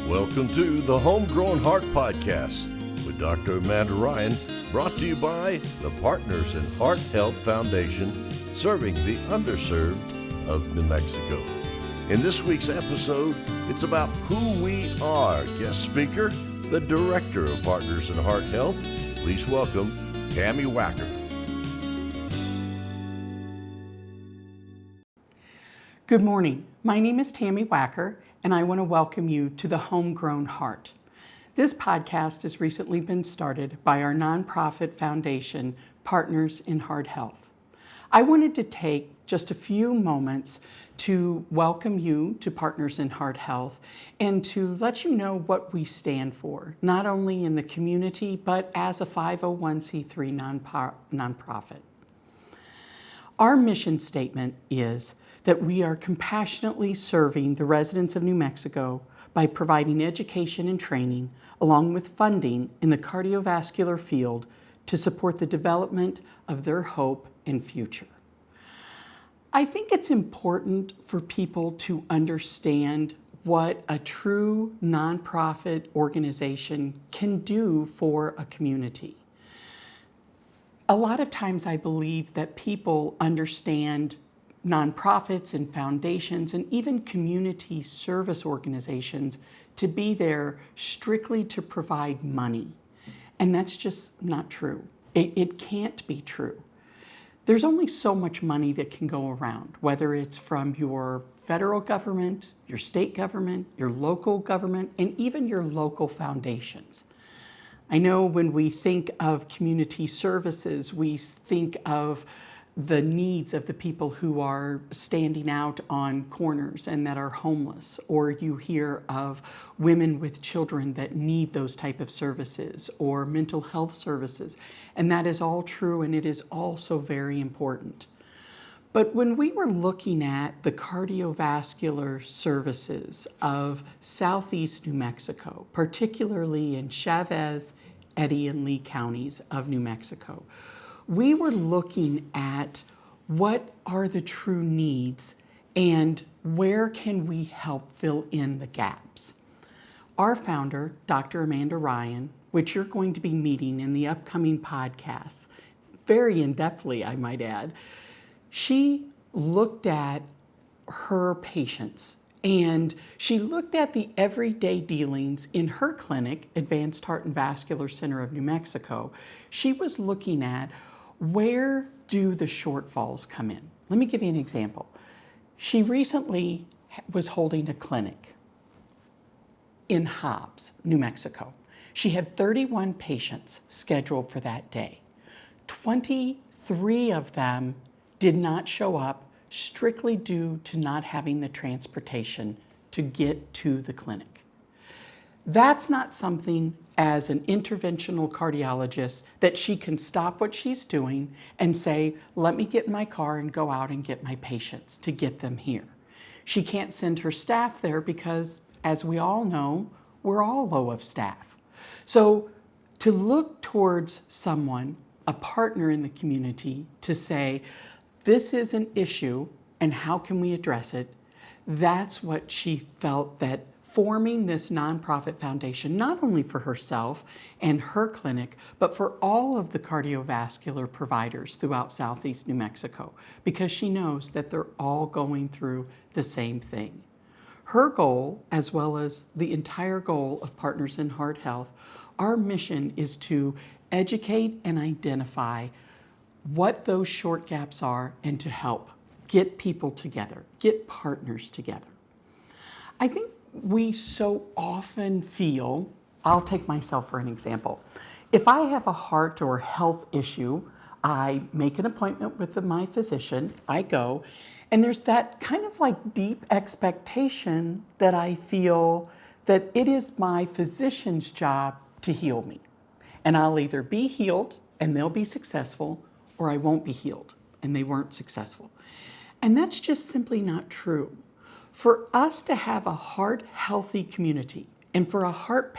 Welcome to the Homegrown Heart Podcast with Dr. Amanda Ryan, brought to you by the Partners in Heart Health Foundation, serving the underserved of New Mexico. In this week's episode, it's about who we are. Guest speaker, the Director of Partners in Heart Health. Please welcome Tami Wacker. Good morning. My name is Tami Wacker, and I want to welcome you to the Homegrown Heart. This podcast has recently been started by our nonprofit foundation, Partners in Heart Health. I wanted to take just a few moments to welcome you to Partners in Heart Health and to let you know what we stand for, not only in the community, but as a 501c3 nonprofit. Our mission statement is that we are compassionately serving the residents of New Mexico by providing education and training, along with funding in the cardiovascular field to support the development of their hope and future. I think it's important for people to understand what a true nonprofit organization can do for a community. A lot of times I believe that people understand nonprofits and foundations and even community service organizations to be there strictly to provide money. And that's just not true. It can't be true. There's only so much money that can go around, whether it's from your federal government, your state government, your local government, and even your local foundations. I know when we think of community services, we think of the needs of the people who are standing out on corners and that are homeless, or you hear of women with children that need those type of services, or mental health services, and that is all true, and it is also very important. But when we were looking at the cardiovascular services of Southeast New Mexico, particularly in Chavez, Eddy, and Lee counties of New Mexico, we were looking at what are the true needs and where can we help fill in the gaps. Our founder, Dr. Amanda Ryan, which you're going to be meeting in the upcoming podcasts, very in-depthly, I might add, she looked at her patients and she looked at the everyday dealings in her clinic, Advanced Heart and Vascular Center of New Mexico. She was looking at where do the shortfalls come in? Let me give you an example. She recently was holding a clinic in Hobbs, New Mexico. She had 31 patients scheduled for that day. 23 of them did not show up strictly due to not having the transportation to get to the clinic. That's not something as an interventional cardiologist that she can stop what she's doing and say, let me get in my car and go out and get my patients to get them here. She can't send her staff there because, as we all know, we're all low of staff. So to look towards someone, a partner in the community, to say, this is an issue and how can we address it, that's what she felt that forming this nonprofit foundation, not only for herself and her clinic, but for all of the cardiovascular providers throughout Southeast New Mexico, because she knows that they're all going through the same thing. Her goal, as well as the entire goal of Partners in Heart Health, our mission is to educate and identify what those short gaps are and to help get people together, get partners together. I think we so often feel, I'll take myself for an example. If I have a heart or health issue, I make an appointment with my physician, I go, and there's that kind of like deep expectation that I feel that it is my physician's job to heal me. And I'll either be healed and they'll be successful, or I won't be healed and they weren't successful. And that's just simply not true. For us to have a heart-healthy community and for a heart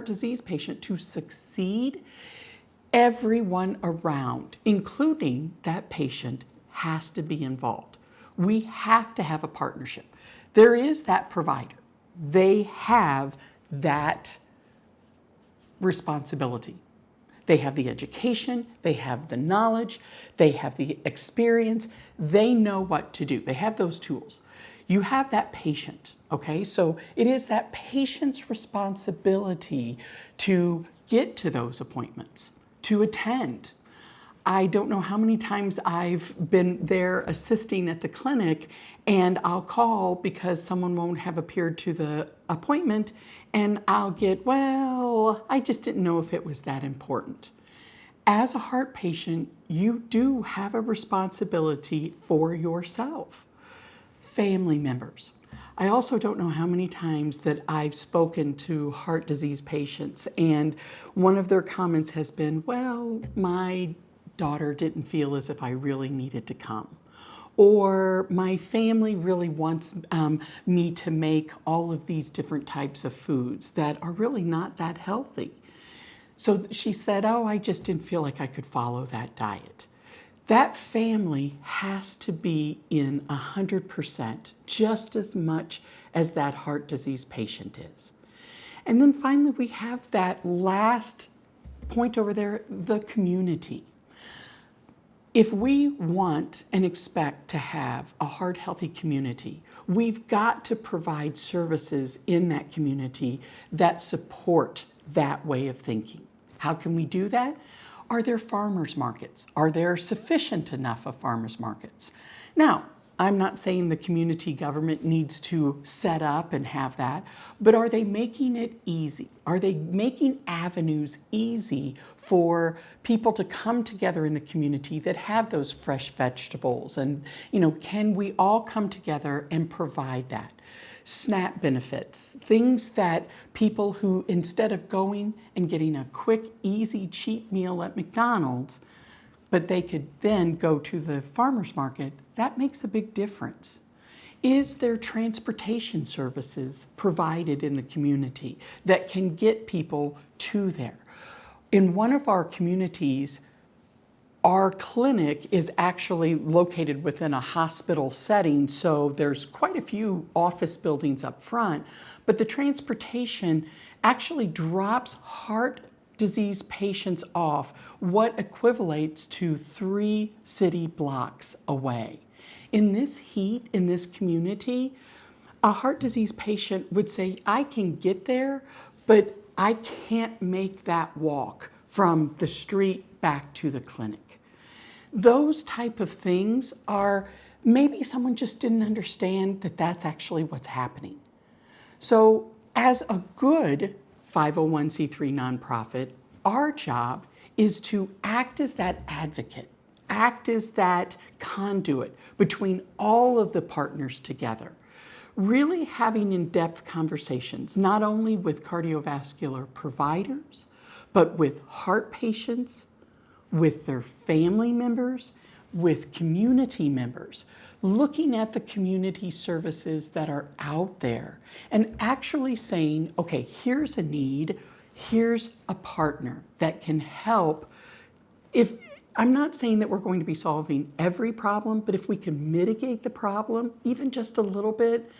disease patient to succeed, everyone around, including that patient, has to be involved. We have to have a partnership. There is that provider. they have that responsibility. They have the education, they have the knowledge, they have the experience, they know what to do. They have those tools. You have that patient, okay? So it is that patient's responsibility to get to those appointments, to attend. I don't know how many times I've been there assisting at the clinic and I'll call because someone won't have appeared to the appointment and I'll get, well, I just didn't know if it was that important. As a heart patient, you do have a responsibility for yourself. Family members. I also don't know how many times that I've spoken to heart disease patients and one of their comments has been, well, my daughter didn't feel as if I really needed to come. Or my family really wants me to make all of these different types of foods that are really not that healthy. So she said, oh, I just didn't feel like I could follow that diet. That family has to be in 100% just as much as that heart disease patient is. And then finally, we have that last point over there, the community. If we want and expect to have a heart healthy community, we've got to provide services in that community that support that way of thinking. How can we do that? Are there farmers markets? Are there sufficient enough of farmers markets? Now, I'm not saying the community government needs to set up and have that, but are they making it easy? Are they making avenues easy for people to come together in the community that have those fresh vegetables? And, can we all come together and provide that? SNAP benefits, things that people who, instead of going and getting a quick, easy, cheap meal at McDonald's, but they could then go to the farmer's market, that makes a big difference. Is there transportation services provided in the community that can get people to there? In one of our communities, our clinic is actually located within a hospital setting, so there's quite a few office buildings up front, but the transportation actually drops heart disease patients off what equivalates to 3 city blocks away. In this heat, in this community, a heart disease patient would say, I can get there, but I can't make that walk from the street back to the clinic. Those type of things are, maybe someone just didn't understand that that's actually what's happening. So as a good 501c3 nonprofit, our job is to act as that advocate, act as that conduit between all of the partners together, really having in-depth conversations, not only with cardiovascular providers, but with heart patients, with their family members, with community members, looking at the community services that are out there and actually saying, okay, here's a need, here's a partner that can help. If I'm not saying that we're going to be solving every problem, but if we can mitigate the problem, even just a little bit,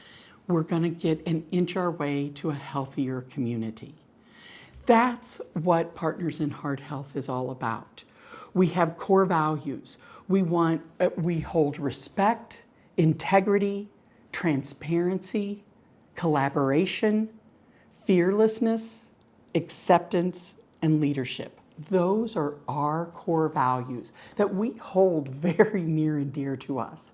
we're going to get and inch our way to a healthier community. That's what Partners in Heart Health is all about. We have core values. We hold respect, integrity, transparency, collaboration, fearlessness, acceptance, and leadership. Those are our core values that we hold very near and dear to us.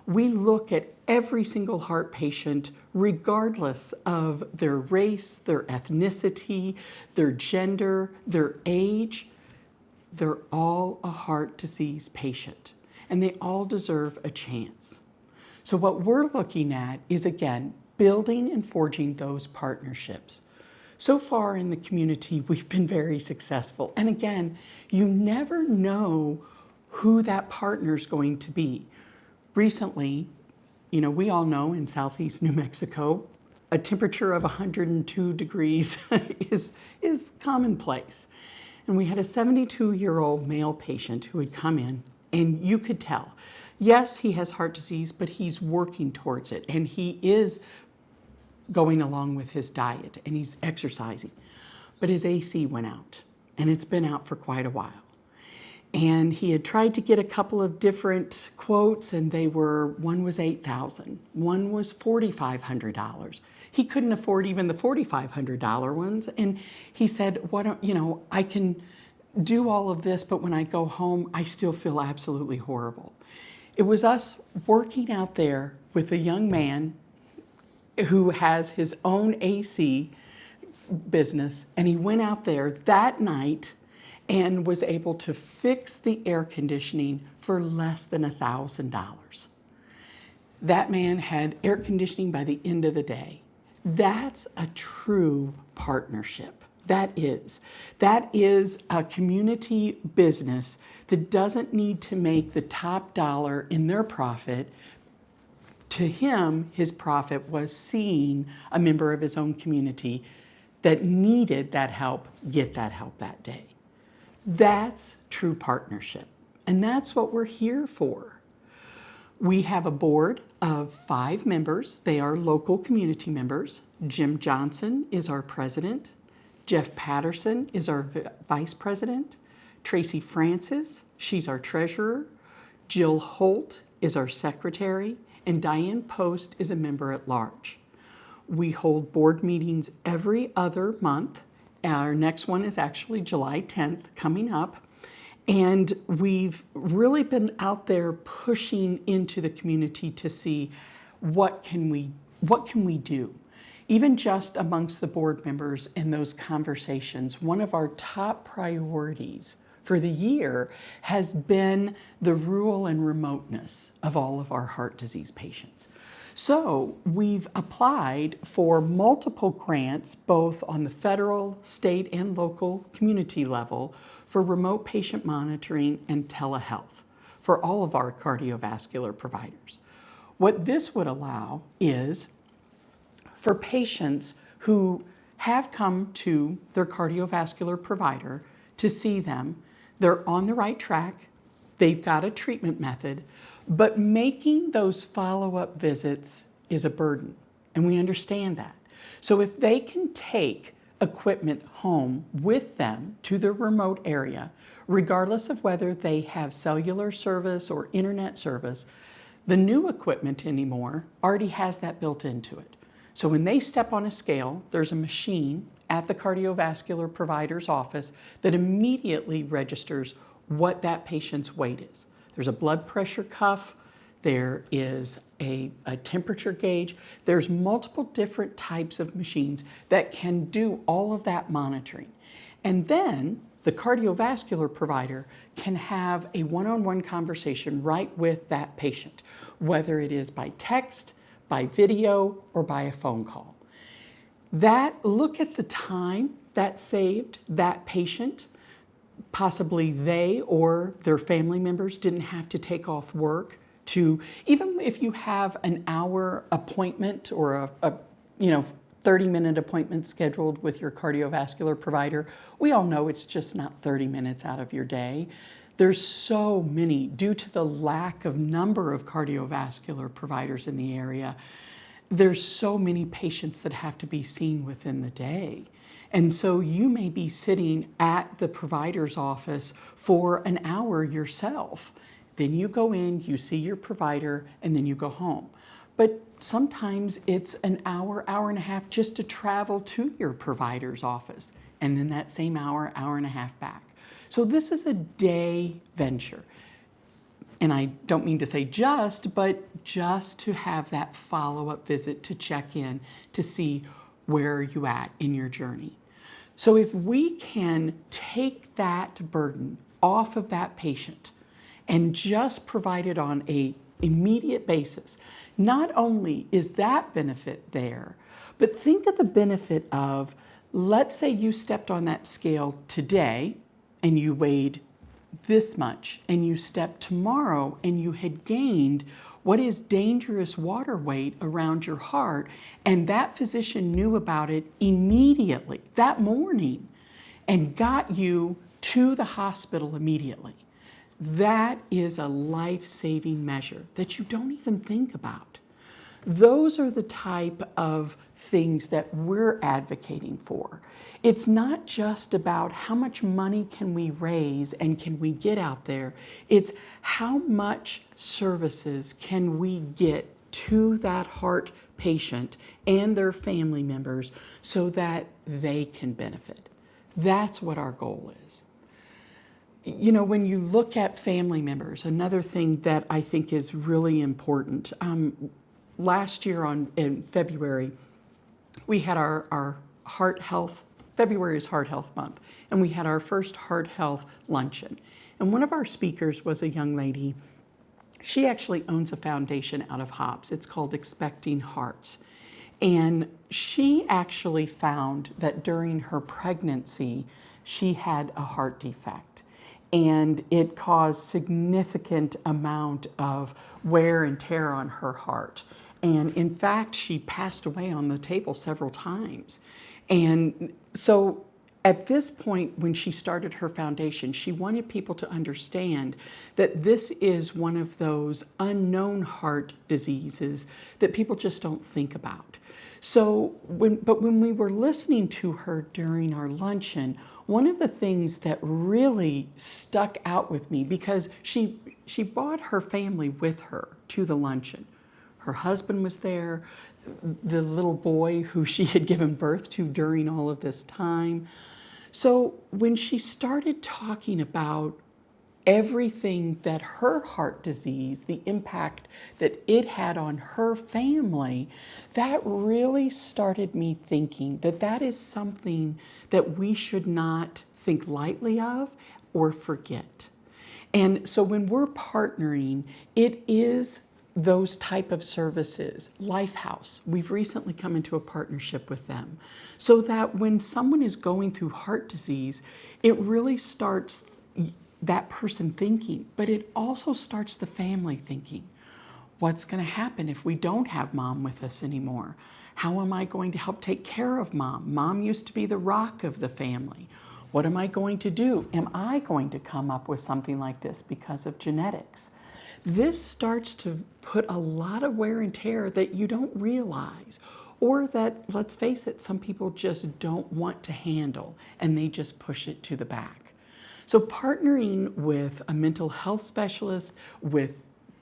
We look at every single heart patient regardless of their race, their ethnicity, their gender, their age. They're all a heart disease patient, and they all deserve a chance. So what we're looking at is, again, building and forging those partnerships. So far in the community, we've been very successful. And again, you never know who that partner's going to be. Recently, we all know in southeast New Mexico, a temperature of 102 degrees is commonplace. And we had a 72-year-old male patient who had come in, and you could tell, yes, he has heart disease, but he's working towards it. And he is going along with his diet and he's exercising. But his AC went out, and it's been out for quite a while. And he had tried to get a couple of different quotes, and one was $8,000, one was $4,500. He couldn't afford even the $4,500 ones. And he said, I can do all of this, but when I go home, I still feel absolutely horrible. It was us working out there with a young man who has his own AC business, and he went out there that night and was able to fix the air conditioning for less than $1,000. That man had air conditioning by the end of the day. That's a true partnership. That is a community business that doesn't need to make the top dollar in their profit. To him, his profit was seeing a member of his own community that needed that help get that help that day. That's true partnership, and that's what we're here for. We have a board of 5 members. They are local community members. Jim Johnson is our president. Jeff Patterson is our vice president. Tracy Francis, she's our treasurer. Jill Holt is our secretary, and Diane Post is a member at large. We hold board meetings every other month. Our next one is actually July 10th coming up. And we've really been out there pushing into the community to see what can we do. Even just amongst the board members in those conversations, one of our top priorities for the year has been the rural and remoteness of all of our heart disease patients. So we've applied for multiple grants, both on the federal, state, and local community level for remote patient monitoring and telehealth for all of our cardiovascular providers. What this would allow is for patients who have come to their cardiovascular provider to see them, they're on the right track, they've got a treatment method, but making those follow-up visits is a burden, and we understand that. So if they can take equipment home with them to their remote area, regardless of whether they have cellular service or internet service, the new equipment anymore already has that built into it. So when they step on a scale, there's a machine at the cardiovascular provider's office that immediately registers what that patient's weight is. There's a blood pressure cuff, there is a temperature gauge, there's multiple different types of machines that can do all of that monitoring. And then the cardiovascular provider can have a one-on-one conversation right with that patient, whether it is by text, by video, or by a phone call. Look at the time that saved that patient. Possibly they or their family members didn't have to take off work to, even if you have an hour appointment or a 30-minute appointment scheduled with your cardiovascular provider, we all know it's just not 30 minutes out of your day. There's so many, due to the lack of number of cardiovascular providers in the area, there's so many patients that have to be seen within the day. And so you may be sitting at the provider's office for an hour yourself. Then you go in, you see your provider, and then you go home. But sometimes it's an hour, hour and a half just to travel to your provider's office, and then that same hour, hour and a half back. So this is a day venture. And I don't mean to say but just to have that follow-up visit to check in to see where are you at in your journey. So if we can take that burden off of that patient and just provide it on an immediate basis, not only is that benefit there, but think of the benefit of, let's say you stepped on that scale today and you weighed this much, and you stepped tomorrow and you had gained what is dangerous water weight around your heart, and that physician knew about it immediately that morning and got you to the hospital immediately. That is a life-saving measure that you don't even think about. Those are the type of things that we're advocating for. It's not just about how much money can we raise and can we get out there. It's how much services can we get to that heart patient and their family members so that they can benefit. That's what our goal is. You know, when you look at family members, another thing that I think is really important, last year in February, we had our heart health, February is Heart Health Month, and we had our first heart health luncheon. And one of our speakers was a young lady. She actually owns a foundation out of Hobbs. It's called Expecting Hearts. And she actually found that during her pregnancy, she had a heart defect. And it caused significant amount of wear and tear on her heart. And in fact, she passed away on the table several times. And so at this point, when she started her foundation, she wanted people to understand that this is one of those unknown heart diseases that people just don't think about. So when we were listening to her during our luncheon, one of the things that really stuck out with me, because she brought her family with her to the luncheon. Her husband was there, the little boy who she had given birth to during all of this time. So when she started talking about everything that her heart disease, the impact that it had on her family, that really started me thinking that that is something that we should not think lightly of or forget. And so when we're partnering, it is those type of services. Lifehouse, we've recently come into a partnership with them, so that when someone is going through heart disease, it really starts that person thinking, but it also starts the family thinking. What's going to happen if we don't have mom with us anymore? How am I going to help take care of mom? Mom used to be the rock of the family. What am I going to do? Am I going to come up with something like this because of genetics? This starts to put a lot of wear and tear that you don't realize, or that, let's face it, some people just don't want to handle and they just push it to the back. So partnering with a mental health specialist, with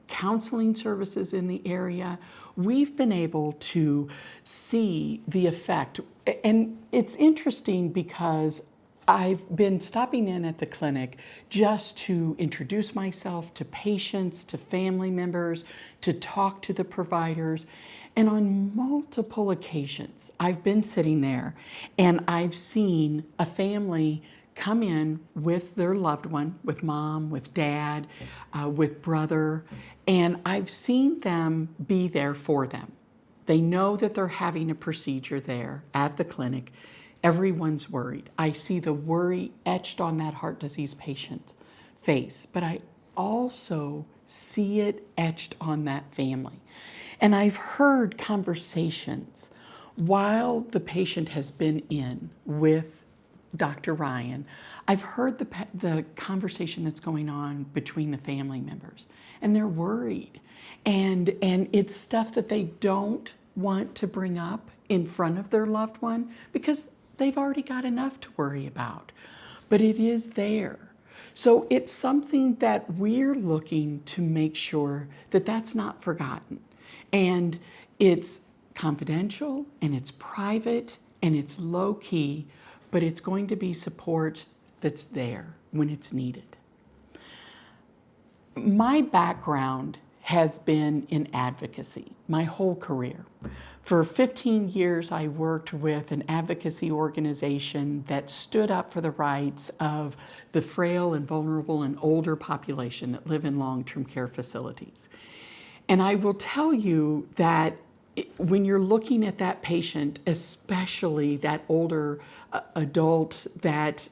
counseling services in the area, we've been able to see the effect. And it's interesting because I've been stopping in at the clinic just to introduce myself to patients, to family members, to talk to the providers. And on multiple occasions, I've been sitting there and I've seen a family come in with their loved one, with mom, with dad, with brother, and I've seen them be there for them. They know that they're having a procedure there at the clinic. Everyone's worried. I see the worry etched on that heart disease patient's face, but I also see it etched on that family. And I've heard conversations while the patient has been in with Dr. Ryan. I've heard the conversation that's going on between the family members, and they're worried. And it's stuff that they don't want to bring up in front of their loved one because they've already got enough to worry about. But it is there. So it's something that we're looking to make sure that that's not forgotten. And it's confidential, and it's private, and it's low key, but it's going to be support that's there when it's needed. My background has been in advocacy my whole career. For 15 years, I worked with an advocacy organization that stood up for the rights of the frail and vulnerable and older population that live in long-term care facilities. And I will tell you that when you're looking at that patient, especially that older adult that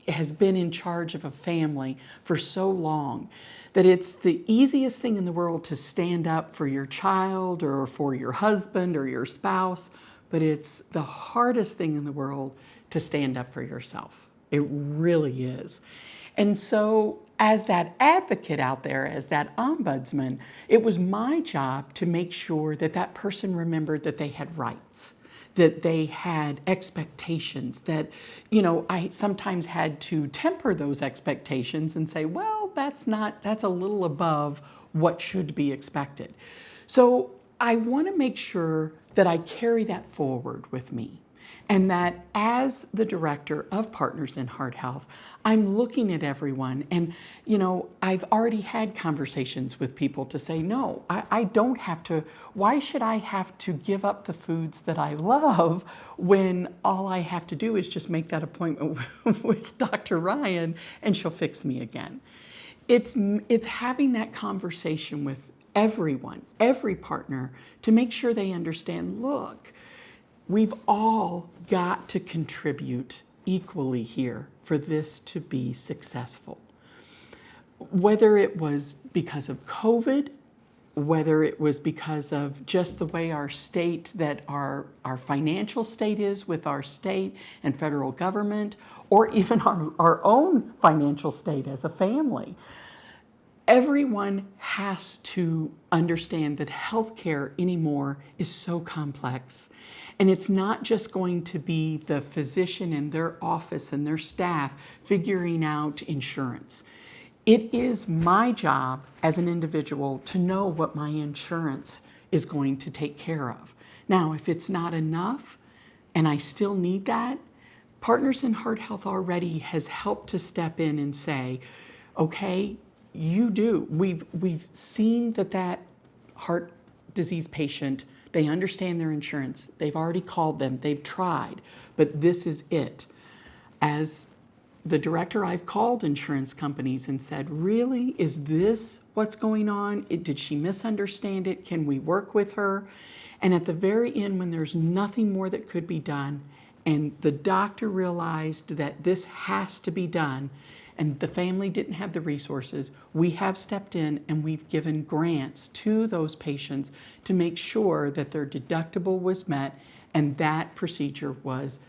has been in charge of a family for so long, that it's the easiest thing in the world to stand up for your child or for your husband or your spouse, but it's the hardest thing in the world to stand up for yourself. It really is. And so as that advocate out there, as that ombudsman, it was my job to make sure that that person remembered that they had rights, that they had expectations, that, I sometimes had to temper those expectations and say, well, that's a little above what should be expected. So I want to make sure that I carry that forward with me. And that as the director of Partners in Heart Health, I'm looking at everyone and, I've already had conversations with people to say, no, I don't have to, why should I have to give up the foods that I love when all I have to do is just make that appointment with Dr. Ryan and she'll fix me again. It's having that conversation with everyone, every partner, to make sure they understand, look, we've all got to contribute equally here for this to be successful. Whether it was because of COVID, whether it was because of just the way our state, that our financial state is with our state and federal government, or even our own financial state as a family. Everyone has to understand that healthcare anymore is so complex. And it's not just going to be the physician and their office and their staff figuring out insurance. It is my job as an individual to know what my insurance is going to take care of. Now, if it's not enough and I still need that, Partners in Heart Health already has helped to step in and say, okay, you do. We've seen that heart disease patient, they understand their insurance. They've already called them. They've tried. But this is it. As the director, I've called insurance companies and said, really? Is this what's going on? Did she misunderstand it? Can we work with her? And at the very end, when there's nothing more that could be done, and the doctor realized that this has to be done, and the family didn't have the resources, we have stepped in and we've given grants to those patients to make sure that their deductible was met and that procedure was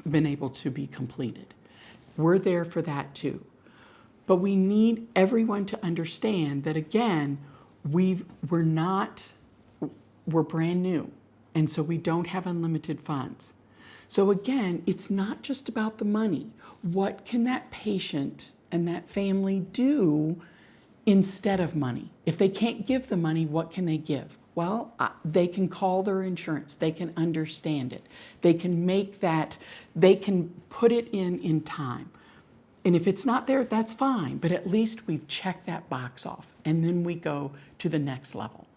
been able to be completed. We're there for that too. But we need everyone to understand that, again, we're brand new, and so we don't have unlimited funds. So again, it's not just about the money. What can that patient and that family do instead of money? If they can't give the money, what can they give? Well, they can call their insurance. They can understand it. They can make that, they can put it in time. And if it's not there, that's fine. But at least we've checked that box off. And then we go to the next level.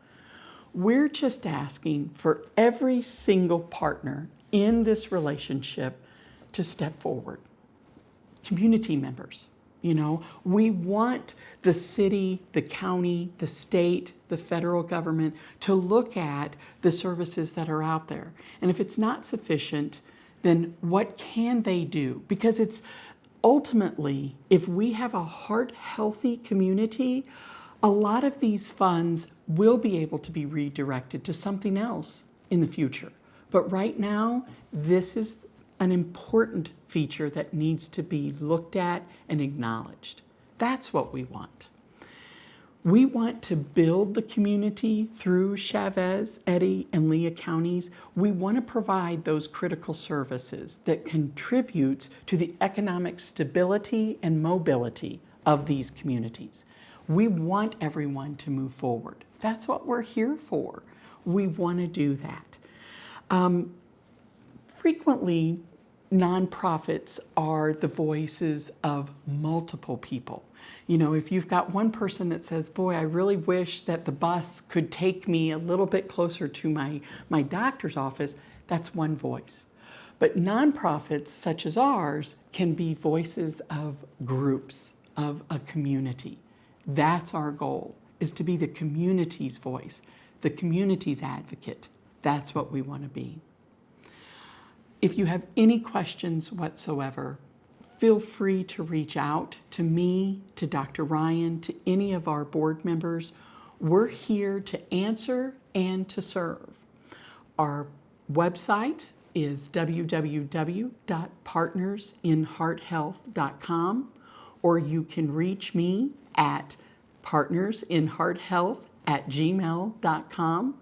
We're just asking for every single partner in this relationship to step forward. Community members, we want the city, the county, the state, the federal government to look at the services that are out there. And if it's not sufficient, then what can they do? Because it's ultimately, if we have a heart-healthy community, a lot of these funds will be able to be redirected to something else in the future. But right now, this is an important feature that needs to be looked at and acknowledged. That's what we want. We want to build the community through Chavez, Eddy, and Lea counties. We want to provide those critical services that contributes to the economic stability and mobility of these communities. We want everyone to move forward. That's what we're here for. We want to do that. Frequently, nonprofits are the voices of multiple people. If you've got one person that says, boy, I really wish that the bus could take me a little bit closer to my doctor's office, that's one voice. But nonprofits such as ours can be voices of groups, of a community. That's our goal, is to be the community's voice, the community's advocate. That's what we want to be. If you have any questions whatsoever, feel free to reach out to me, to Dr. Ryan, to any of our board members. We're here to answer and to serve. Our website is www.partnersinhearthealth.com, or you can reach me at partnersinhearthealth@gmail.com,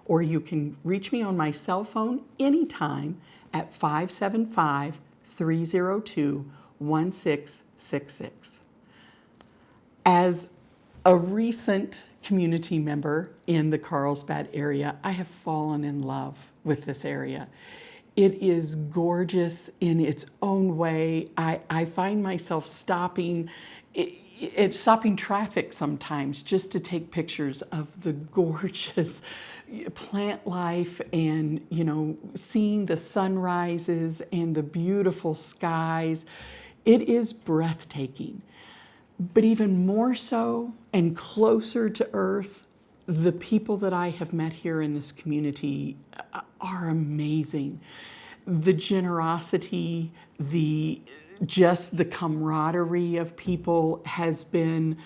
or you can reach me on my cell phone anytime at 575-302-1666. As a recent community member in the Carlsbad area, I have fallen in love with this area. It is gorgeous in its own way. I find myself stopping traffic sometimes just to take pictures of the gorgeous plant life and, seeing the sunrises and the beautiful skies. It is breathtaking. But even more so and closer to earth, the people that I have met here in this community are amazing. The generosity, the camaraderie of people has been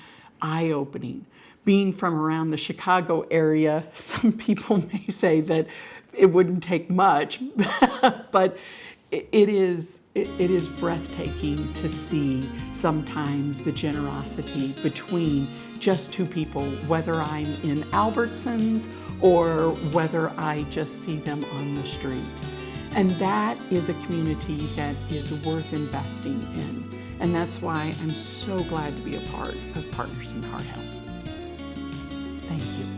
eye-opening. Being from around the Chicago area, some people may say that it wouldn't take much, but it is breathtaking to see sometimes the generosity between just two people, whether I'm in Albertsons or whether I just see them on the street. And that is a community that is worth investing in. And that's why I'm so glad to be a part of Partners in Heart Health. Thank you.